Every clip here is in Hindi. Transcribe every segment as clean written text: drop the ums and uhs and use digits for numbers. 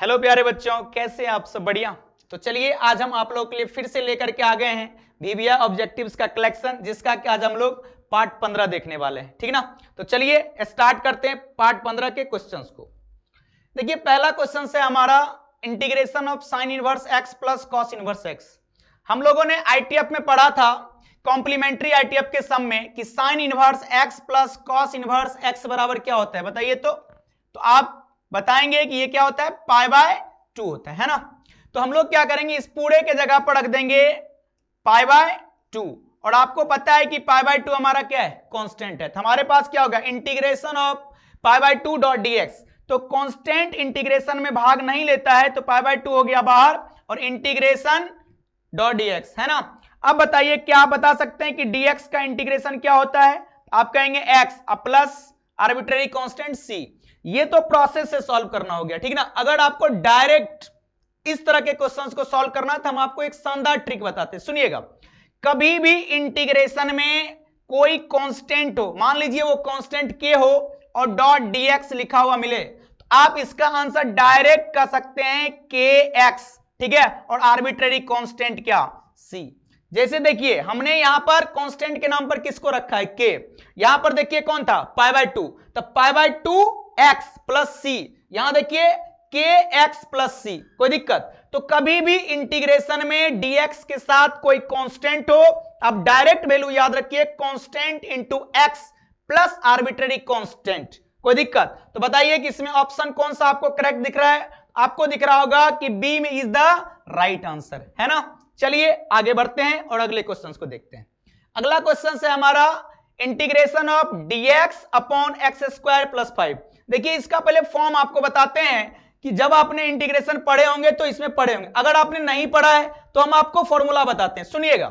हेलो प्यारे बच्चों, कैसे हैं आप सब? बढ़िया। तो चलिए आज हम आप लोगों के लिए फिर से लेकर के आ गए हैं VBA ऑब्जेक्टिव्स का कलेक्शन, जिसका कि आज हम लोग पार्ट 15 देखने वाले हैं। ठीक ना? तो चलिए स्टार्ट करते हैं पार्ट 15 के क्वेश्चंस को। देखिए पहला क्वेश्चन है हमारा integration of sine inverse x plus cos inverse x. हम लोगों ने आईटीएफ में पढ़ा था, कॉम्प्लीमेंट्री आईटीएफ के सम में, कि sine inverse x plus cos inverse x बराबर क्या होता है, बताइए। तो आप बताएंगे कि ये क्या होता है, पाई बाय 2 होता है ना? तो हम लोग क्या करेंगे, इस पूरे के जगह पर रख देंगे पाई बाय 2, और आपको पता है कि पाई बाय 2 हमारा क्या है, कांस्टेंट है। तो हमारे पास क्या होगा, integration of pi by 2 dot dx. तो कांस्टेंट इंटीग्रेशन में भाग नहीं लेता है, तो पाई बाय 2 हो गया बाहर, और इंटीग्रेशन डॉट डीएक्स है ना। अब बताइए क्या आप बता सकते हैं कि डीएक्स का इंटीग्रेशन क्या होता है? आप कहेंगे एक्स प्लस आर्बिट्रेरी कांस्टेंट सी। ये तो प्रोसेस से सॉल्व करना हो गया, ठीक ना। अगर आपको डायरेक्ट इस तरह के क्वेश्चंस को सॉल्व करना है तो हम आपको एक शानदार ट्रिक बताते हैं, सुनिएगा। कभी भी इंटीग्रेशन में कोई कांस्टेंट हो, मान लीजिए वो कांस्टेंट के हो और डॉट डीएक्स लिखा हुआ मिले, तो आप इसका आंसर डायरेक्ट कर सकते हैं के एक्स, ठीक है, और आर्बिट्रेरी कांस्टेंट क्या, सी। जैसे देखिए हमने यहां पर कांस्टेंट के नाम पर किसको रखा है, के। यहां पर देखिए कौन था, पाई बाय 2, तो पाई बाय 2 एक्स प्लस सी। यहां देखिए के एक्स प्लस सी, कोई दिक्कत? तो कभी भी इंटीग्रेशन में डीएक्स के साथ कोई कांस्टेंट हो, आप डायरेक्ट वैल्यू याद रखिए, constant into x plus arbitrary constant, कोई दिक्कत? तो बताइए कि इसमें ऑप्शन कौन सा आपको करेक्ट दिख रहा है? आपको दिख रहा होगा कि बी में इज द राइट आंसर, है ना। चलिए आगे बढ़ते हैं और अगले क्वेश्चंस को देखते हैं। अगला क्वेश्चन है हमारा integration of dx upon x square plus 5। देखिए इसका पहले फॉर्म आपको बताते हैं कि जब आपने इंटीग्रेशन पढ़े होंगे तो इसमें पढ़े होंगे, अगर आपने नहीं पढ़ा है तो हम आपको फॉर्मूला बताते हैं, सुनिएगा।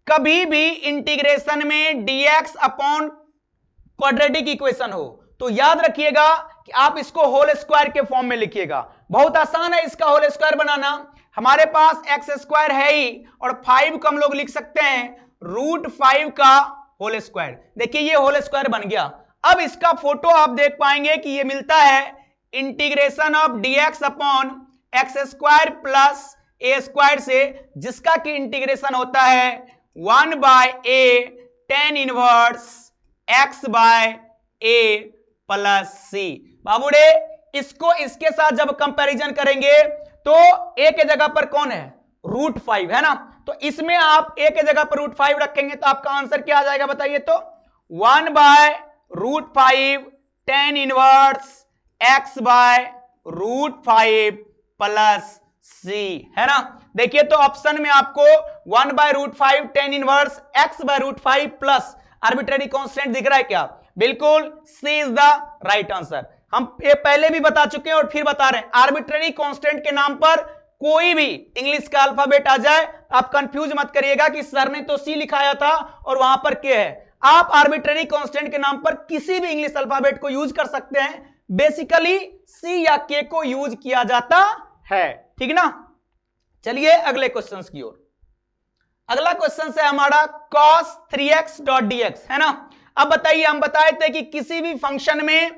कभी भी इंटीग्रेशन में dx अपॉन क्वाड्रेटिक इक्वेशन हो तो याद रखिएगा कि आप इसको होल स्क्वायर के फॉर्म में लिखिएगा। बहुत आसान है इसका होल स्क्वायर बनाना। हमारे पास एक्स स्क्वायर है ही, और 5 को हम लोग लिख सकते हैं रूट 5 का होल स्क्वायर। देखिए ये होल स्क्वायर बन गया। अब इसका फोटो आप देख पाएंगे कि ये मिलता है integration of dx upon x square plus a square से, जिसका कि इंटीग्रेशन होता है 1 by a tan inverse x by a plus C. बाबूड़े इसको इसके साथ जब कंपैरिजन करेंगे तो a के जगह पर कौन है, रूट 5 है ना। तो इसमें आप a के जगह पर रूट 5 रखेंगे तो आपका आंसर क्या आ जाएगा, बताइए। तो 1 by root 5 tan inverse x by root 5 plus C, है ना। देखिए तो ऑप्शन में आपको 1 by root 5 tan inverse x by root 5 plus arbitrary constant दिख रहा है क्या? बिल्कुल, C is the right answer. हम ये पहले भी बता चुके हैं और फिर बता रहे हैं, आर्बिट्रेरी कांस्टेंट के नाम पर कोई भी इंग्लिश का अल्फाबेट आ जाए आप कंफ्यूज मत करिएगा कि सर ने तो सी लिखाया था और वहां पर के है। आप आर्बिट्रेरी कांस्टेंट के नाम पर किसी भी इंग्लिश अल्फाबेट को यूज कर सकते हैं, बेसिकली सी या के को यूज किया जाता है, ठीक ना। चलिए अगले क्वेश्चन की ओर। अगला क्वेश्चन है हमारा cos 3x डॉट dx, है ना। अब बताइए, हम बताए थे कि किसी भी फंक्शन में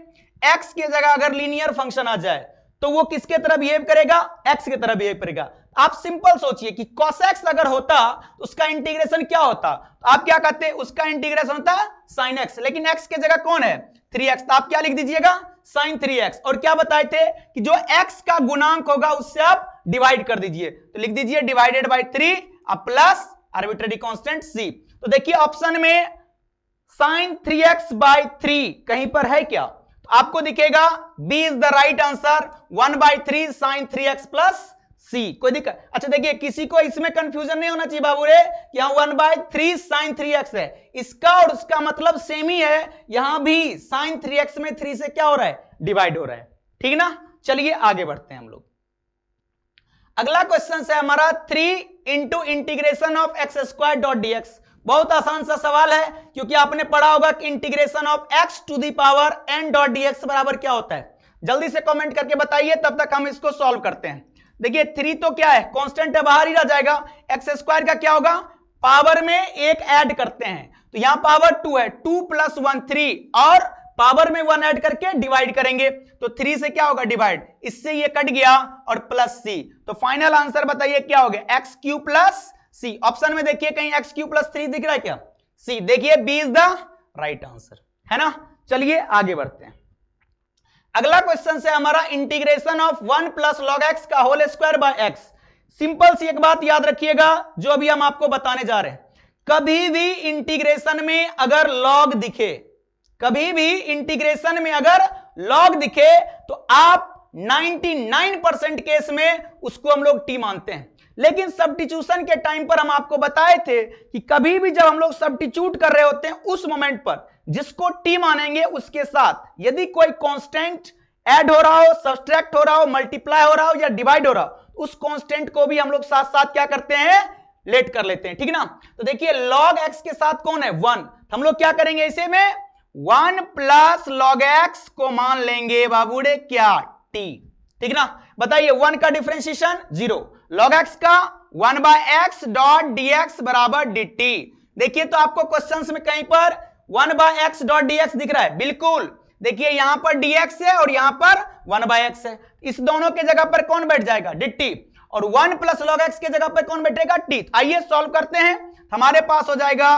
x की जगह अगर लीनियर फंक्शन आ जाए तो वो किसके तरह बिहेव करेगा, x की तरह बिहेव करेगा। आप सिंपल सोचिए कि cos x अगर होता तो उसका इंटीग्रेशन क्या होता, तो आप क्या कहते हैं, उसका इंटीग्रेशन होता sin x, लेकिन x की जगह कौन है, 3x, तो आप क्या लिख दीजिएगा, sin 3x। और क्या बताए थे कि जो x का गुणांक होगा उससे आप डिवाइड कर दीजिए, तो लिख दीजिए divided by 3 plus arbitrary constant c। तो देखिए ऑप्शन में sin 3x बाई 3 कहीं पर है क्या, तो आपको दिखेगा b is the right answer, 1 by 3 sin 3x plus c, कोई दिक्कत? अच्छा देखिए किसी को इसमें कंफ्यूजन नहीं होना चाहिए बाबूरे कि यहां 1 बाई 3 sin 3x है, इसका और उसका मतलब सेम ही है। यहां भी sin 3x में 3 से क्या हो रहा है, डिवाइड हो रहा है, ठीक ना। चलिए आगे बढ़ते हैं हम लोग। अगला क्वेश्चन है हमारा 3 into integration of x square dot dx। बहुत आसान सा सवाल है, क्योंकि आपने पढ़ा होगा कि integration of x to the power n dot dx बराबर क्या होता है। जल्दी से कमेंट करके बताइए, तब तक हम इसको सॉल्व करते हैं। देखिए 3 तो क्या है, कांस्टेंट है, बाहर ही रह जाएगा। एक्स स्क्वायर का क्या होगा, पावर में एक ऐड करते हैं, तो यहां पावर 2 है, 2 प्लस 1 3, और पावर में 1 ऐड करके डिवाइड करेंगे तो 3 से क्या होगा डिवाइड, इससे ये कट गया और प्लस सी। तो फाइनल आंसर बताइए क्या हो गया, x Q plus C. Option में देखिए कहीं एक्स क्यू प्लस 3 दिख रहा है क्या, सी। देखिए B is the right answer, है ना। चलिए आगे बढ़ते हैं। अगला क्वेश्चन से हमारा integration of 1 plus log x का whole square by x. Simple सी एक बात याद रखिएगा जो अभी हम आपको बताने जा रहे हैं, कभी भी इंटीग्रेशन में अगर लॉग दिखे, कभी भी इंटीग्रेशन में अगर लॉग दिखे तो आप 99% केस में उसको हम लोग टी मानते हैं। लेकिन सब्स्टिट्यूशन के टाइम पर हम आपको बताए थे कि कभी भी जब हम लोग सब्स्टिट्यूट कर रहे होते हैं उस मोमेंट पर जिसको टी मानेंगे उसके साथ यदि कोई कांस्टेंट ऐड हो रहा हो, सब्सट्रैक्ट हो रहा हो, मल्टीप्लाई हो रहा हो या डिवाइड हो रहा हो, उस कांस्टेंट को भी हम लोग साथ साथ क्या करते हैं, लेट कर लेते हैं, ठीक ना। तो देखिए log x के साथ कौन है 1, हम लोग क्या करेंगे इसे में 1 प्लस log x को मान लेंगे बाबूड़े क्या t, ठीक ना। बताइए 1 का डिफरेंशिएशन 0, log x का 1 बाय एक्स डॉट dx बराबर dt। देखिए तो आपको क्वेश्चंस में कहीं पर 1 बाय एक्स डॉट dx दिख रहा है, बिल्कुल। देखिए यहां पर dx है और यहां पर 1 बाय एक्स है, इस दोनों के जगह पर कौन बैठ जाएगा dt, और 1 प्लस log x के जगह पर कौन बैठेगा t। आइए सॉल्व करते हैं, हमारे पास हो जाएगा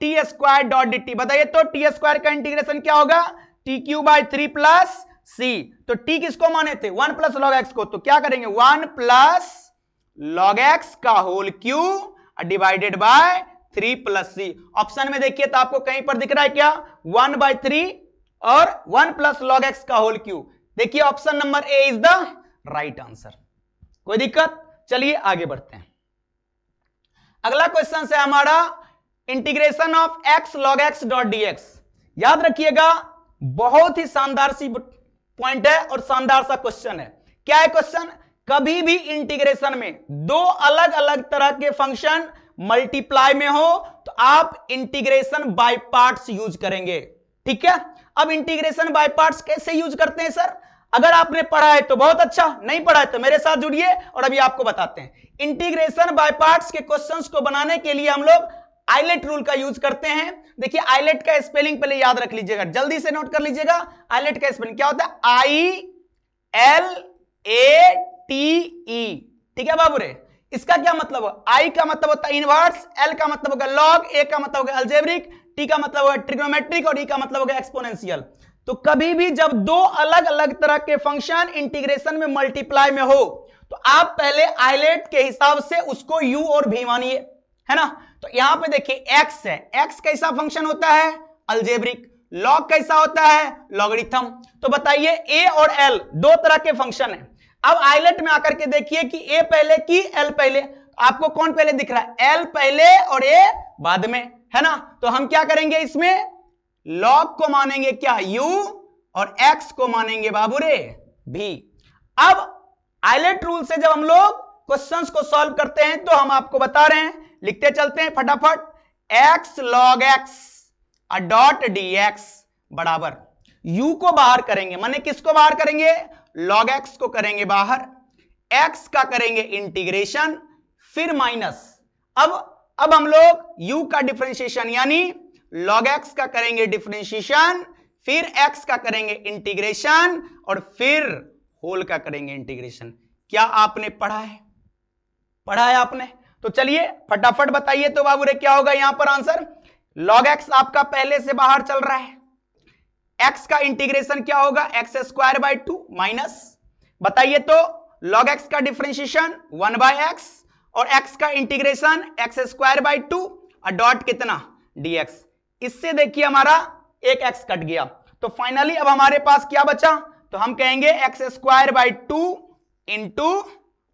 टी स्क्वायर डॉट dt। बताइए तो टी स्क्वायर का इंटीग्रेशन क्या होगा, T Q by 3 plus C. तो t किसको माने थे 1 प्लस log x को, तो क्या करेंगे 1 प्लस log x का whole cube divided by 3 plus C. Option में देखिए तो आपको कहीं पर दिख रहा है क्या 1 बाय 3 और 1 प्लस log x का होल क्यू। देखिए option number A is the right answer, कोई दिक्कत। चलिए आगे बढ़ते हैं। अगला क्वेश्चन है हमारा integration of x log x dot dx। याद रखिएगा बहुत ही शानदार सी पॉइंट है और शानदार सा क्वेश्चन है। क्या है क्वेश्चन, कभी भी इंटीग्रेशन में दो अलग अलग तरह के फंक्शन मल्टीप्लाई में हो तो आप इंटीग्रेशन बाय पार्ट्स यूज करेंगे, ठीक है। अब इंटीग्रेशन बाय पार्ट्स कैसे यूज करते हैं सर, अगर आपने पढ़ा है तो बहुत अच्छा, नहीं पढ़ा है तो मेरे साथ जुड़िए और अभी आपको बताते हैं। इंटीग्रेशन बाय पार्ट्स के क्वेश्चंस को बनाने के लिए हम लोग आइलेट रूल का यूज करते हैं। देखिए आइलेट का स्पेलिंग पहले याद रख लीजिएगा, जल्दी से नोट कर लीजिएगा। आइलेट का स्पेलिंग क्या होता है, ILATE, ठीक है बाबू रे। इसका क्या मतलब है, आई का मतलब होता है इनवर्स, एल का मतलब होगा लॉग, ए का मतलब होगा अलजेब्रिक, टी का मतलब होगा ट्रिग्नोमेट्रिक और ई का मतलब होगा एक्सपोनेंशियल। तो कभी भी जब दो अलग अलग तरह के फंक्शन इंटीग्रेशन में मल्टीप्लाई में हो तो आप पहले आइलेट के हिसाब से उसको यू और भी मानिए, है ना। तो यहां पे देखिए x है, x कैसा फंक्शन होता है अलजेब्रिक, log कैसा होता है लॉगरिथम। तो बताइए a और l दो तरह के फंक्शन है। अब आइलेट में आकर के देखिए कि a पहले की l पहले, आपको कौन पहले दिख रहा है, l पहले और a बाद में, है ना। तो हम क्या करेंगे इसमें log को मानेंगे क्या u और x को मानेंगे बाबू रे भी। अब आइलेट रूल से जब हम लोग क्वेश्चंस को सॉल्व करते हैं तो हम आपको बता रहे हैं, लिखते चलते हैं फटाफट, x log x dot dx बराबर u को बाहर करेंगे, माने किसको बाहर करेंगे, log x को करेंगे बाहर, x का करेंगे इंटीग्रेशन फिर माइनस। अब हम लोग u का डिफरेंशिएशन यानी log x का करेंगे डिफरेंशिएशन, फिर x का करेंगे इंटीग्रेशन और फिर होल का करेंगे इंटीग्रेशन। क्या आपने पढ़ा है, पढ़ा है आपने। तो चलिए फटाफट बताइए तो बाबू रे क्या होगा यहां पर आंसर, log x आपका पहले से बाहर चल रहा है, x का इंटीग्रेशन क्या होगा एक्स स्क्वायर बाय 2 माइनस, बताइए तो log x का डिफरेंशिएशन 1 बाय एक्स और x का इंटीग्रेशन एक्स स्क्वायर बाय 2 और डॉट कितना dx। इससे देखिए हमारा एक x कट गया, तो फाइनली अब हमारे पास क्या बचा, तो हम कहेंगे x square by 2 into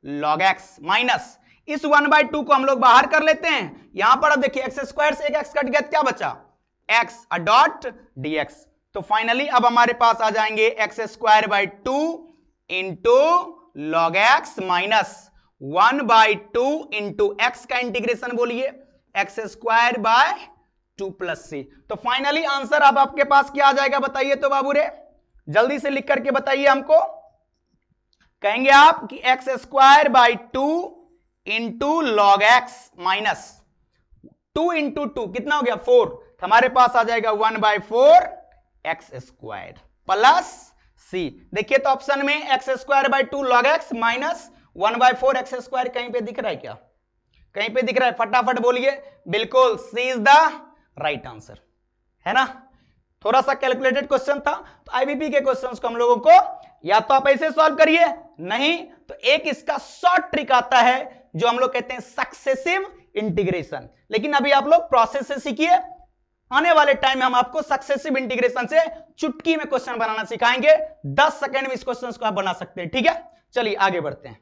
log x minus इस 1 बाय 2 को हम लोग बाहर कर लेते हैं। यहां पर अब देखिए एक्स स्क्वायर से एक x कट गया, क्या बचा x डॉट dx। तो फाइनली अब हमारे पास आ जाएंगे x square by 2 into log x minus 1 by 2 into x का इंटीग्रेशन बोलिए x square by 2 plus C. तो फाइनली आंसर अब आपके पास क्या आ जाएगा बताइए तो बाबू रे, जल्दी से लिख करके बताइए हमको। कहेंगे आप कि x square by 2 into log x minus 2 into 2 कितना हो गया 4, हमारे पास आ जाएगा 1 बाय 4 एक्स स्क्वायर प्लस सी। देखिए तो ऑप्शन में x square by 2 log x minus 1/4 x square कहीं पे दिख रहा है क्या? कहीं पे दिख रहा है? फटाफट बोलिए। बिल्कुल C is the right answer, है ना। थोड़ा सा कैलकुलेटेड क्वेश्चन था, तो आईबीपी के क्वेश्चंस को हम लोगों को या तो आप ऐसे सॉल्व करिए, नहीं तो एक इसका शॉर्ट ट्रिक आता है जो हम लोग कहते हैं सक्सेसिव इंटीग्रेशन। लेकिन अभी आप लोग प्रोसेस से सीखिए, आने वाले टाइम में हम आपको सक्सेसिव इंटीग्रेशन से चुटकी में क्वेश्चन बनाना सिखाएंगे। 10 सेकंड में इस क्वेश्चन को आप बना सकते हैं, ठीक है। चलिए आगे बढ़ते हैं।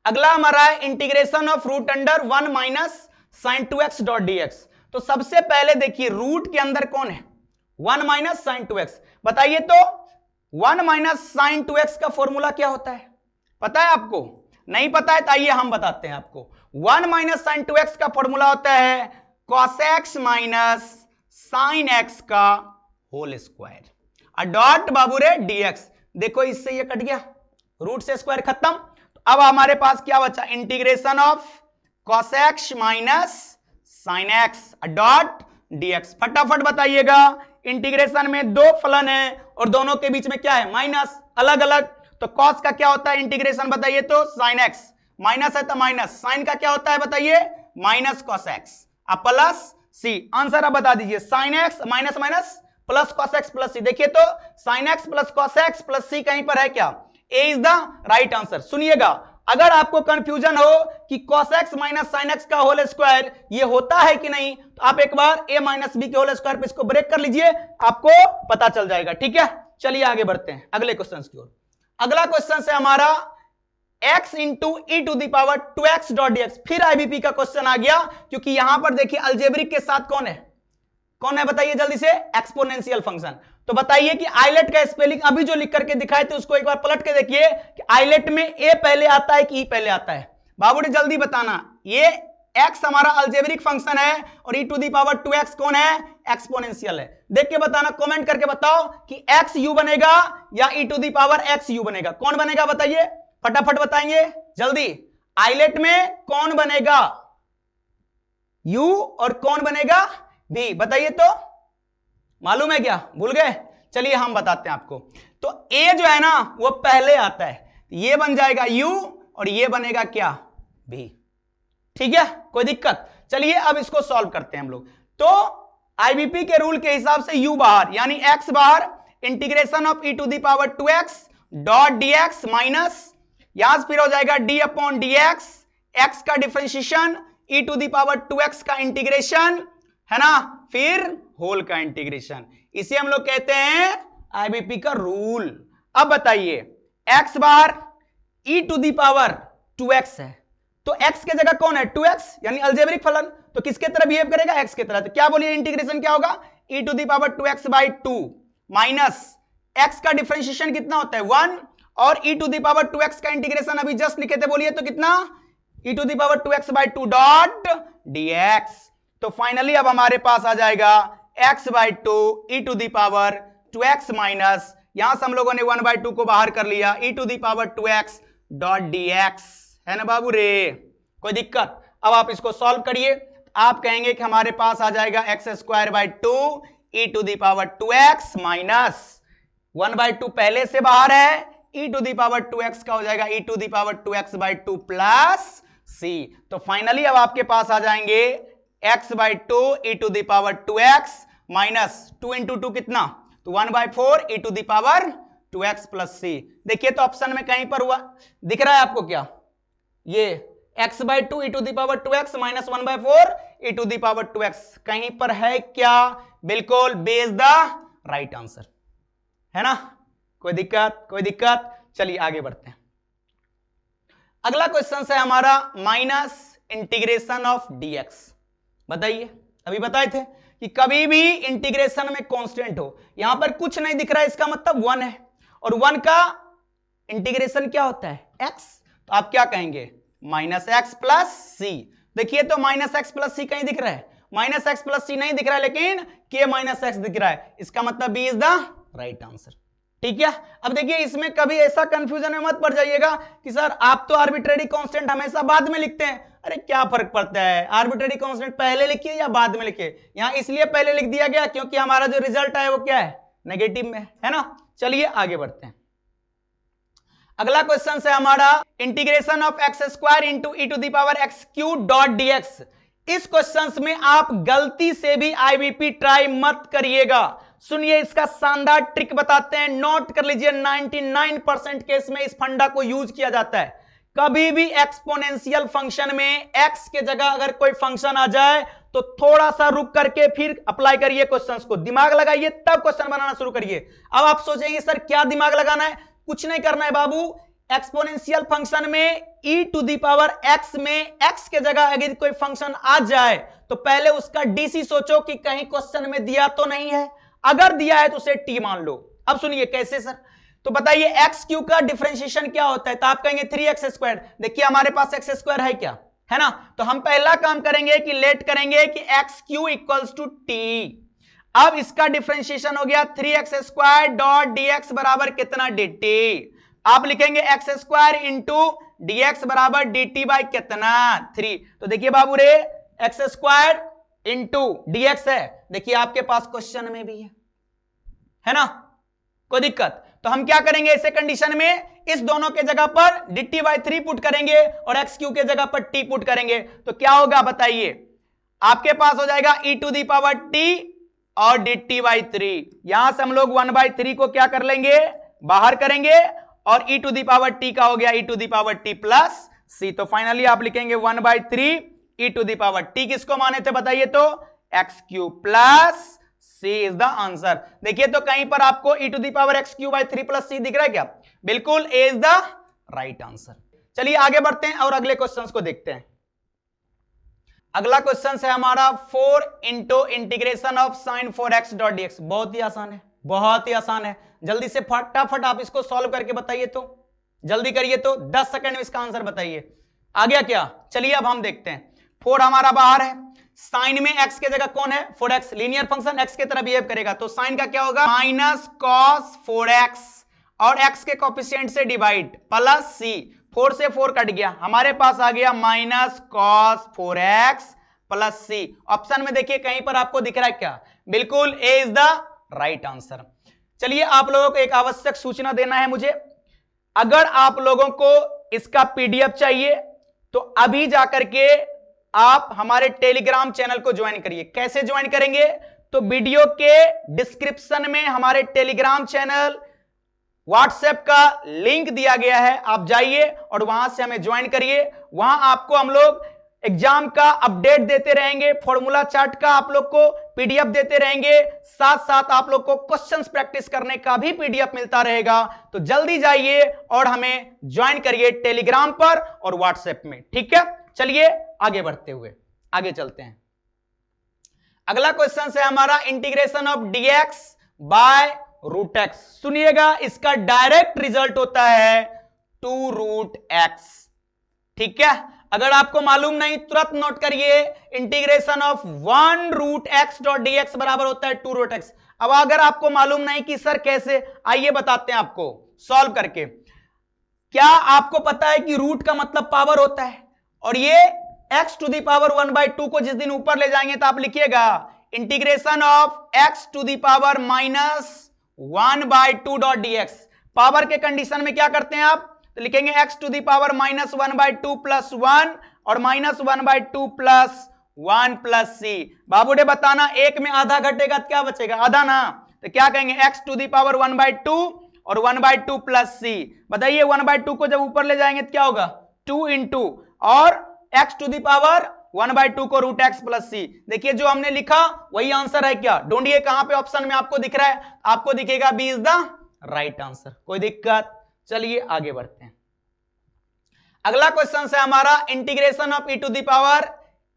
अगला हमारा है integration of root under 1 minus sine 2x dot dx। तो सबसे पहले देखिए रूट के अंदर कौन है? 1 माइनस साइन 2x। बताइए तो 1 माइनस साइन 2x का फॉर्मूला क्या होता है? पता है आपको? नहीं पता है तो आइए हम बताते हैं आपको। 1 माइनस साइन 2x का फॉर्मूला होता है cos x minus sine x का होल स्क्वायर डॉट बाबू रे dx। देखो इससे ये कट गया, रूट से स्क्वायर खत्म। तो अब हमारे पास क्या बचा? Integration of cos x minus sine x dot dx। फटाफट बताइएगा, इंटीग्रेशन में दो फलन है और दोनों के बीच में क्या है? माइनस, अलग अलग। तो cos का क्या होता है इंटीग्रेशन बताइए तो? sin x। माइनस है तो माइनस। sin का क्या होता है बताइए? माइनस cos x अब प्लस c। आंसर आप बता दीजिए। sin x minus minus plus cos x plus c। देखिए तो sin x plus cos x plus c कहीं पर है क्या? a is the right answer. सुनिएगा, अगर आपको कंफ्यूजन हो कि cos x minus sin x का होल स्क्वायर ये होता है कि नहीं, तो आप एक बार a माइनस b के होल स्क्वायर पे इसको ब्रेक कर लीजिए, आपको पता चल जाएगा, ठीक है। चलिए आगे बढ़ते हैं अगले क्वेश्चन की ओर। अगला क्वेश्चन है हमारा x into e to the power 2x dot dx। फिर आईबीपी का क्वेश्चन आ गया, क्योंकि यहां पर देखिए अलजेब्रिक के साथ कौन है? कौन है बताइए जल्दी से? Exponential function. तो बताइए कि आइलेट का स्पेलिंग अभी जो लिख करके दिखाए थे उसको एक बार पलट के देखिए कि आइलेट में ए पहले आता है कि ई पहले आता है? बाबूजी जल्दी बताना। ये x हमारा अलजेब्रिक फंक्शन है और ई टू दी पावर 2x कौन है? एक्सपोनेंशियल है। देख के बताना, कमेंट करके बताओ कि x u बनेगा या e to the power x u बनेगा। कौन बनेगा बताइए, फटाफट बताएंगे जल्दी। आइलेट में कौन बनेगा? u और कौन बनेगा? v। बताइए तो, मालूम है क्या? भूल गए? चलिए हम बताते हैं आपको। तो a जो है ना वो पहले आता है, ये बन जाएगा u और ये बनेगा क्या? v। ठीक है, कोई दिक्कत? चलिए अब इसको सॉल्व करते हैं हम लोग। तो आईबीपी के रूल के हिसाब से u बाहर यानी x बाहर, integration of e to the power 2x dot dx minus यहां से फिर हो जाएगा d अपॉन dx, x का differentiation, e to the power 2x का इंटीग्रेशन, है ना, फिर होल का इंटीग्रेशन। इसे हम लोग कहते हैं आईबीपी का रूल। अब बताइए x बाहर ई टू दी पावर 2x है, तो x के जगह कौन है? 2x यानी अलजेब्रिक फलन, तो किसके तरह बिहेव करेगा? x के तरह। तो क्या बोलिए इंटीग्रेशन क्या होगा? E to the power 2x by 2 minus x का डिफरेंशिएशन कितना होता है? 1 और e to the power 2x का इंटीग्रेशन अभी जस्ट लिखे थे, बोलिए तो कितना? e to the power 2x by 2 dot dx। तो फाइनली अब हमारे पास आ जाएगा x by 2 e to the power 2x minus यहां से हम लोगों ने 1 बाई 2 को बाहर कर लिया, e to the power 2x dot dx, है ना बाबू रे? कोई दिक्कत? अब आप इसको सॉल्व करिए, आप कहेंगे कि हमारे पास आ जाएगा x square by 2 e to the power 2x minus 1 by 2 पहले से बाहर है, e to the power 2x का हो जाएगा e to the power 2x by 2 plus c। तो फाइनली अब आपके पास आ जाएंगे x by 2 e to the power 2x minus 2 into 2 कितना? तो 1 by 4 e to the power 2x plus c। देखिए तो ऑप्शन में कहीं पर हुआ दिख रहा है आपको क्या? ये x by 2 e to the power 2x minus 1 by 4 e to the power 2x कहीं पर है क्या? बिल्कुल, B is the right answer, है ना? कोई दिक्कत? कोई दिक्कत? चलिए आगे बढ़ते हैं। अगला क्वेश्चन है हमारा माइनस इंटीग्रेशन ऑफ dx। बताइए, अभी बताए थे कि कभी भी इंटीग्रेशन में कांस्टेंट हो, यहां पर कुछ नहीं दिख रहा है, इसका मतलब 1 है, और 1 का इंटीग्रेशन क्या होता है? x। तो आप क्या कहेंगे? माइनस एक्स प्लस सी। देखिए तो माइनस एक्स प्लस सी कहीं दिख रहा है? माइनस एक्स प्लस सी नहीं दिख रहा है, लेकिन के माइनस एक्स दिख रहा है, इसका मतलब B is the right answer. ठीक है। अब देखिए इसमें कभी ऐसा कंफ्यूजन में मत पड़ जाइएगा कि सर आप तो आर्बिट्रेरी कांस्टेंट हमेशा बाद में लिखते हैं। अरे क्या फर्क पड़ता है, आर्बिट्रेरी कांस्टेंट पहले लिखिए या बाद में लिखिए। यहां इसलिए पहले लिख दिया गया क्योंकि हमारा जो रिजल्ट है वो क्या है, नेगेटिव में है ना। चलिए आगे बढ़ते हैं। अगला क्वेश्चन है हमारा integration of x square into e to the power x cube dot dx. इस क्वेश्चन में आप गलती से भी आईबीपी ट्राई मत करिएगा। सुनिए इसका शानदार ट्रिक बताते हैं, नोट कर लीजिए। 99% केस में इस फंडा को यूज किया जाता है। कभी भी एक्सपोनेंशियल फंक्शन में एक्स के जगह अगर कोई फंक्शन आ जाए तो थोड़ा सा रुक करके फिर अप्लाई करिए क्वेश्चंस को, दिमाग लगाइए तब क्वेश्चन बनाना शुरू करिए। अब आप सोचेंगे सर क्या दिमाग लगाना है, कुछ नहीं करना है बाबू। एक्सपोनेंशियल फंक्शन में e to the power x में x के जगह अगर कोई फंक्शन आ जाए तो पहले उसका डीसी सोचो कि कहीं क्वेश्चन में दिया तो नहीं है, अगर दिया है तो उसे t मान लो। अब सुनिए कैसे सर, तो बताइए एक्स क्यू का डिफरेंशिएशन क्या होता है, तो आप कहेंगे 3x²। देखिए हमारे पास x² है क्या, है ना। तो हम पहला काम करेंगे कि लेट करेंगे कि x³ इक्वल्स टू t। अब इसका डिफरेंशिएशन हो गया 3x² डॉट dx बराबर कितना, dt। आप लिखेंगे x² इंटू dx बराबर dt बाई कितना, 3। तो देखिए बाबू रे x² इंटू dx है, देखिए आपके पास क्वेश्चन में भी है ना, कोई दिक्कत। तो हम क्या करेंगे ऐसे कंडीशन में, इस दोनों के जगह पर dt बाई 3 पुट करेंगे और x³ के जगह पर t पुट करेंगे। तो क्या होगा बताइए, आपके पास हो जाएगा e to the power t और dt बाई 3। यहां से हम लोग 1/3 को क्या कर लेंगे, बाहर करेंगे और e to the power t का हो गया e to the power t plus c। तो फाइनली आप लिखेंगे 1/3 e to the power t किसको माने थे बताइए, तो x³ plus c is the answer. देखिए तो कहीं पर आपको e to the power x³ by 3 plus c दिख रहा है क्या, बिल्कुल a is the right answer. चलिए आगे बढ़ते हैं और अगले क्वेश्चंस को देखते हैं। अगला क्वेश्चन है हमारा 4 into integration of sine 4x dot dx। बहुत ही आसान है, बहुत ही आसान है। जल्दी से फटाफट आप इसको सॉल्व करके बताइए, तो जल्दी करिए, तो 10 सेकंड में इसका आंसर बताइए। आ गया क्या, चलिए अब हम देखते हैं। 4 हमारा बाहर है, साइन में x के जगह कौन है, 4x, लीनियर फंक्शन x के तरह बिहेव करेगा, तो साइन का क्या होगा माइनस कॉस 4x और x के कोफिशिएंट से डिवाइड प्लस c। 4 से 4 कट गया, हमारे पास आ गया minus cos 4x plus c। Option में देखिए कहीं पर आपको दिख रहा है क्या, बिल्कुल a is the right answer. चलिए आप लोगों को एक आवश्यक सूचना देना है मुझे, अगर आप लोगों को इसका पीडीएफ चाहिए तो अभी जाकर के आप हमारे टेलीग्राम चैनल को ज्वाइन करिए। कैसे ज्वाइन करेंगे, तो वीडियो के डिस्क्रिप्शन में हमारे टेलीग्राम चैनल व्हाट्सएप का लिंक दिया गया है, आप जाइए और वहां से हमें ज्वाइन करिए। वहां आपको हम लोग एग्जाम का अपडेट देते रहेंगे, फॉर्मूला चार्ट का आप लोग को पीडीएफ देते रहेंगे, साथ साथ आप लोग को क्वेश्चंस प्रैक्टिस करने का भी पीडीएफ मिलता रहेगा। तो जल्दी जाइए और हमें ज्वाइन करिए टेलीग्राम पर और व्हाट्सएप में, ठीक है। चलिए आगे बढ़ते हुए आगे चलते हैं। अगला क्वेश्चन है हमारा integration of dx by root x. सुनिएगा इसका डायरेक्ट रिजल्ट होता है 2 रूट एक्स, ठीक है। अगर आपको मालूम नहीं तुरंत नोट करिए, integration of 1 root x dot dx बराबर होता है 2 रूट एक्स। अब अगर आपको मालूम नहीं कि सर कैसे, आइए बताते हैं आपको सॉल्व करके। क्या आपको पता है कि रूट का मतलब पावर होता है, और ये x टू दी पावर 1/2 को जिस दिन ऊपर ले जाएंगे तो आप लिखिएगा integration of x to the power minus 1/2 dot dx। Power के कंडीशन में क्या करते हैं आप, तो लिखेंगे x to the power minus 1/2 plus 1 और माइनस 1/2 प्लस 1 प्लस c। बाबूडे बताना एक में आधा घटेगा तो क्या बचेगा, आधा ना, तो क्या कहेंगे x टू दी पावर 1/2 और 1/2 प्लस c। बताइए 1/2 को जब ऊपर ले जाएंगे तो क्या होगा 2 इंटू और x टू दी पावर 1/2 को रूट एक्स प्लस सी। देखिए जो हमने लिखा वही आंसर है क्या, ढूंढिए कहां पे ऑप्शन में आपको दिख रहा है, आपको दिखेगा B is the right answer, कोई दिक्कत। चलिए आगे बढ़ते हैं। अगला क्वेश्चन है हमारा integration of e to the power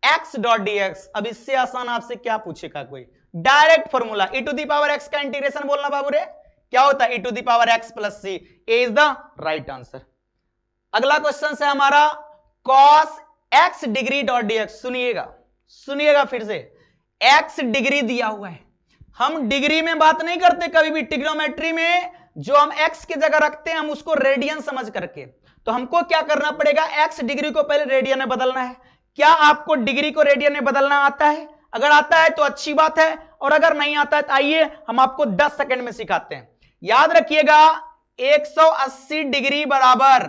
x dot dx। अब इससे आसान आपसे क्या पूछेगा कोई, direct formula e to the power x का इंटीग्रेशन बोलना बाबू रे, क्या होता है e to the power x plus C, a is the right answer. अगला क्वेश्चन है हमारा cos x degree dot dx। सुनिएगा फिर से, x डिग्री दिया हुआ है, हम डिग्री में बात नहीं करते कभी भी, ट्रिग्नोमेट्री में जो हम x की जगह रखते हैं हम उसको रेडियन समझ करके, तो हमको क्या करना पड़ेगा, x डिग्री को पहले रेडियन में बदलना है। क्या आपको डिग्री को रेडियन में बदलना आता है? अगर आता है तो अच्छी बात है, और अगर नहीं आता है तो आइए हम आपको 10 सेकंड में सिखाते हैं। याद रखिएगा 180 डिग्री बराबर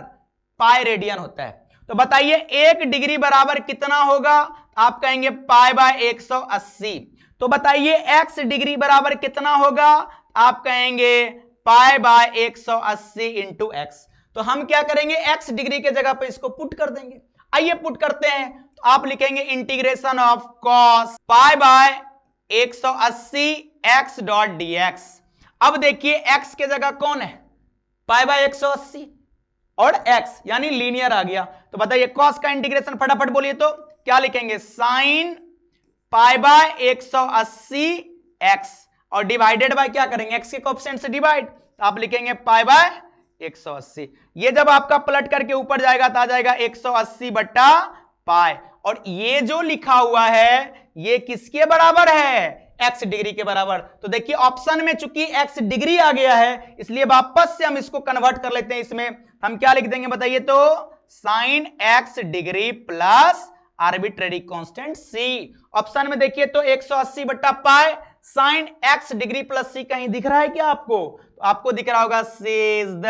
पाई रेडियन होता है। तो बताइए 1 डिग्री बराबर कितना होगा? आप कहेंगे पाई बाय 180। तो बताइए x डिग्री बराबर कितना होगा? आप कहेंगे पाई बाय 180 इंटू एक्स। तो हम क्या करेंगे, x डिग्री के जगह पे इसको पुट कर देंगे। आइए पुट करते हैं। तो आप लिखेंगे integration of cos pi by 180 x dot dx। अब देखिए x के जगह कौन है, पाई बाय 180 और x यानी लीनियर आ गया। तो बताइए कॉस का इंटीग्रेशन फटाफट बोलिए तो क्या लिखेंगे, साइन पाई बाय 180 x और डिवाइडेड बाय क्या करेंगे, x के कोएफिशिएंट से डिवाइड, तो आप लिखेंगे पाई बाय 180। ये जब आपका पलट करके ऊपर जाएगा तो आ जाएगा 180 बट्टा पाई, और ये जो लिखा हुआ है ये किसके बराबर है, x डिग्री के बराबर। तो देखिए ऑप्शन में चूंकि x डिग्री आ गया है इसलिए वापस से हम इसको कन्वर्ट कर लेते हैं। इसमें हम क्या लिख देंगे बताइए तो, sine x degree plus arbitrary constant c। Option में देखिए तो 180 बट्टा pi sine x degree plus c कहीं दिख रहा है क्या आपको? तो आपको दिख रहा होगा c is the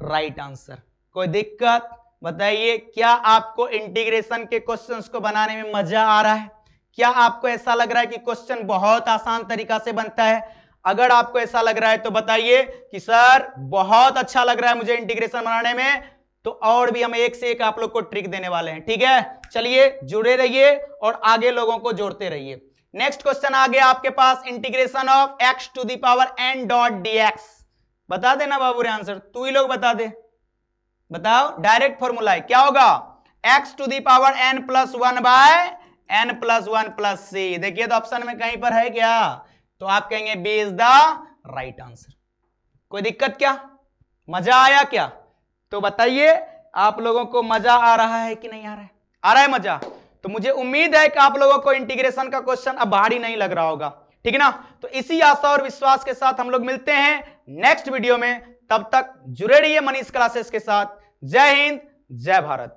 right answer. कोई दिक्कत? बताइए क्या आपको इंटीग्रेशन के क्वेश्चंस को बनाने में मजा आ रहा है? क्या आपको ऐसा लग रहा है कि क्वेश्चन बहुत आसान तरीका से बनता है? अगर आपको ऐसा लग रहा है तो बताइए कि सर बहुत अच्छा लग रहा है मुझे इंटीग्रेशन बनाने में, तो और भी हम एक से एक आप लोग को ट्रिक देने वाले हैं। ठीक है, चलिए जुड़े रहिए और आगे लोगों को जोड़ते रहिए। नेक्स्ट क्वेश्चन आ गया आपके पास, integration of x to the power n dot dx। बता देना बाबू रे आंसर, तू ही लोग बता दे, बताओ। डायरेक्ट फॉर्मूला है, क्या होगा, x to the power n plus 1 by n plus 1 plus c। देखिए तो ऑप्शन में कहीं पर है क्या, तो आप कहेंगे B is the right answer. कोई दिक्कत क्या? मजा आया क्या? तो बताइए आप लोगों को मजा आ रहा है कि नहीं आ रहा है? आ रहा है मजा? तो मुझे उम्मीद है कि आप लोगों को इंटीग्रेशन का क्वेश्चन अब भारी नहीं लग रहा होगा। ठीक है ना? तो इसी आशा और विश्वास के साथ हम लोग मिलते हैं नेक्स्ट वीडियो में। तब तक जुड़े रहिए मनीष क्लासेस के साथ। जय हिंद, जय भारत।